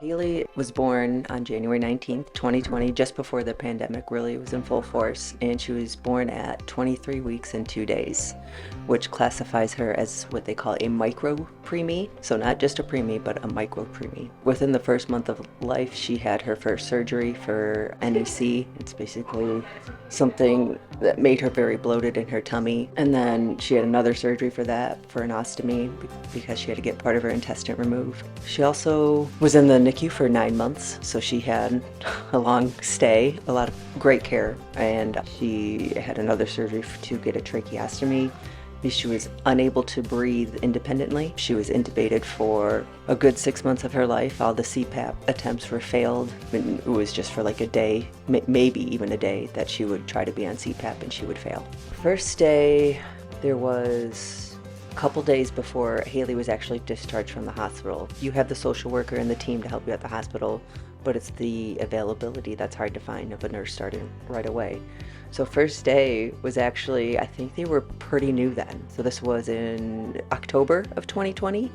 Hailey was born on January 19th, 2020, just before the pandemic really was in full force, and she was born at 23 weeks and 2 days, which classifies her as what they call a micro preemie. So not just a preemie, but a micro preemie. Within the first month of life, she had her first surgery for NEC. It's basically something that made her very bloated in her tummy. And then she had another surgery for that, for an ostomy, because she had to get part of her intestine removed. She also was in the NICU for 9 months, so she had a long stay, a lot of great care, and she had another surgery to get a tracheostomy. She was unable to breathe independently. She was intubated for a good 6 months of her life. All the CPAP attempts were failed. It was just for like a day, maybe even a day, that she would try to be on CPAP and she would fail. First day, there was a couple days before Hailey was actually discharged from the hospital. You have the social worker and the team to help you at the hospital, but it's the availability that's hard to find of a nurse starting right away. So first day was actually, I think they were pretty new then. So this was in October of 2020.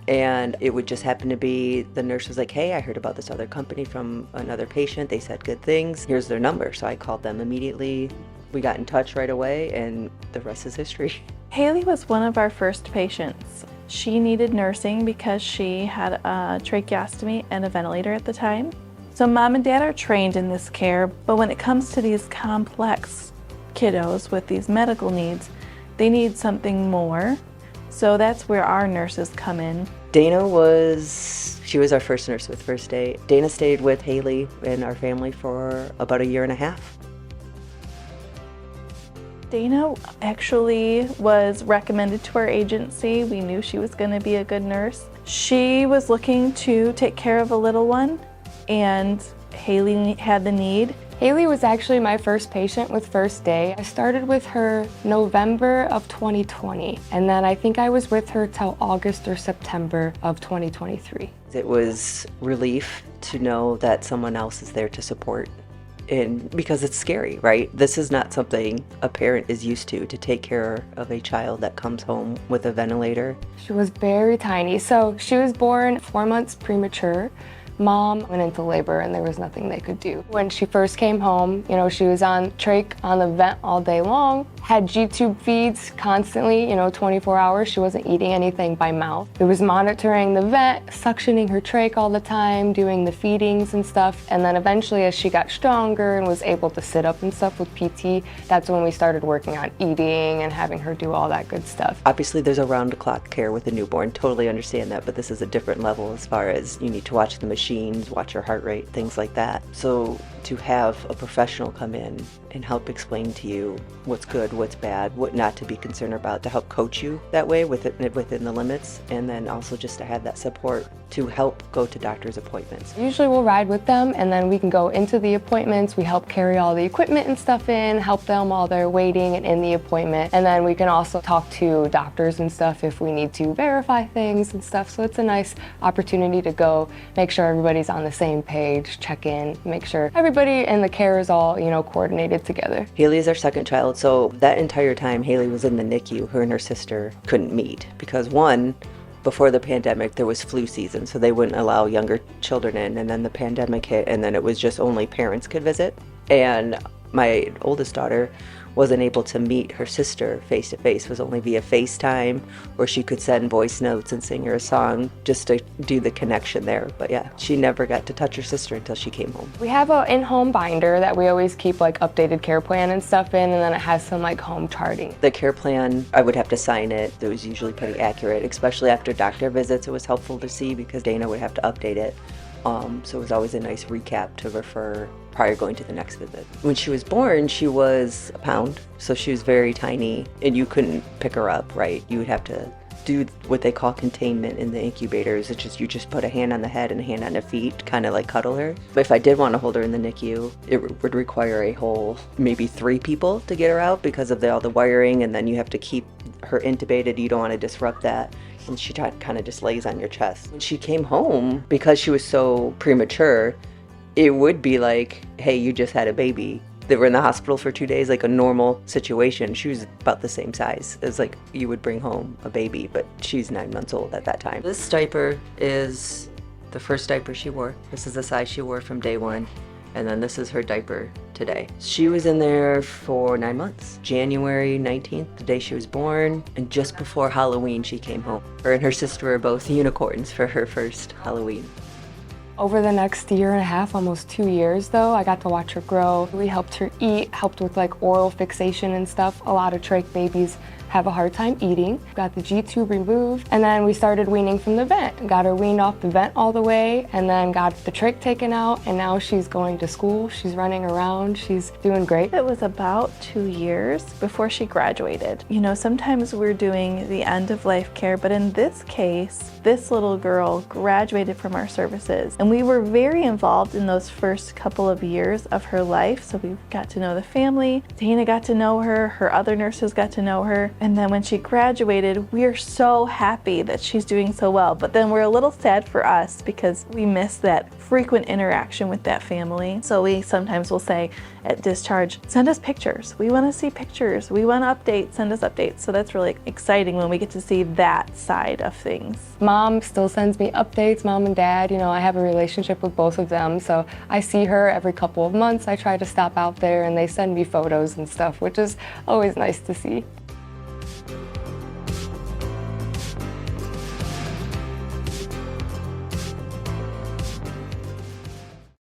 And it would just happen to be, the nurse was like, hey, I heard about this other company from another patient. They said good things. Here's their number. So I called them immediately. We got in touch right away, and the rest is history. Hailey was one of our first patients. She needed nursing because she had a tracheostomy and a ventilator at the time. So mom and dad are trained in this care, but when it comes to these complex kiddos with these medical needs, they need something more. So that's where our nurses come in. She was our first nurse with first day. Dana stayed with Hailey and our family for about 1.5 years. Dana actually was recommended to our agency. We knew she was going to be a good nurse. She was looking to take care of a little one, and Hailey had the need. Hailey was actually my first patient with first day. I started with her November of 2020, and then I think I was with her till August or September of 2023. It was relief to know that someone else is there to support. And because it's scary, right? This is not something a parent is used to take care of a child that comes home with a ventilator. She was very tiny. So she was born 4 months premature. Mom went into labor and there was nothing they could do. When she first came home, she was on trach on the vent all day long, had G-tube feeds constantly, 24 hours. She wasn't eating anything by mouth. It was monitoring the vent, suctioning her trach all the time, doing the feedings and stuff. And then eventually, as she got stronger and was able to sit up and stuff with PT, that's when we started working on eating and having her do all that good stuff. Obviously, there's a round-the-clock care with a newborn. Totally understand that, but this is a different level as far as you need to watch the machines, watch your heart rate, things like that. So to have a professional come in and help explain to you what's good, what's bad, what not to be concerned about, to help coach you that way within the limits, and then also just to have that support to help go to doctor's appointments. Usually we'll ride with them, and then we can go into the appointments. We help carry all the equipment and stuff in, help them while they're waiting and in the appointment. And then we can also talk to doctors and stuff if we need to verify things and stuff. So it's a nice opportunity to go, make sure everybody's on the same page, check in, make sure everybody in the care is all, coordinated together. Hailey is our second child, so that entire time Hailey was in the NICU. Her and her sister couldn't meet because, one, before the pandemic there was flu season, so they wouldn't allow younger children in, and then the pandemic hit, and then it was just only parents could visit. And my oldest daughter wasn't able to meet her sister face to face, was only via FaceTime, or she could send voice notes and sing her a song just to do the connection there. But yeah, she never got to touch her sister until she came home. We have an in-home binder that we always keep updated care plan and stuff in, and then it has some home charting. The care plan, I would have to sign it. It was usually pretty accurate, especially after doctor visits. It was helpful to see because Dana would have to update it. So it was always a nice recap to refer prior going to the next visit. When she was born, she was a pound, so she was very tiny, and you couldn't pick her up, right? You would have to do what they call containment in the incubators. It's just, you just put a hand on the head and a hand on the feet, kind of like cuddle her. But if I did want to hold her in the NICU, it would require a whole, maybe 3 people to get her out because of all the wiring, and then you have to keep her intubated. You don't want to disrupt that. And she kind of just lays on your chest. When she came home, because she was so premature, it would be like, hey, you just had a baby. They were in the hospital for 2 days, like a normal situation. She was about the same size as you would bring home a baby, but she's 9 months old at that time. This diaper is the first diaper she wore. This is the size she wore from day one. And then this is her diaper today. She was in there for 9 months. January 19th, the day she was born, and just before Halloween she came home. Her and her sister were both unicorns for her first Halloween. Over the next year and a half, almost 2 years though, I got to watch her grow. We helped her eat, helped with like oral fixation and stuff. A lot of trach babies have a hard time eating. Got the G-tube removed, and then we started weaning from the vent. Got her weaned off the vent all the way, and then got the trach taken out, and now she's going to school. She's running around. She's doing great. It was about 2 years before she graduated. You know, sometimes we're doing the end of life care, but in this case, this little girl graduated from our services, and we were very involved in those first couple of years of her life. So we got to know the family. Dana got to know her. Her other nurses got to know her. And then when she graduated, we are so happy that she's doing so well. But then we're a little sad for us because we miss that frequent interaction with that family. So we sometimes will say at discharge, send us pictures. We want to see pictures. We want updates, send us updates. So that's really exciting when we get to see that side of things. Mom still sends me updates, mom and dad. You know, I have a relationship with both of them. So I see her every couple of months. I try to stop out there and they send me photos and stuff, which is always nice to see.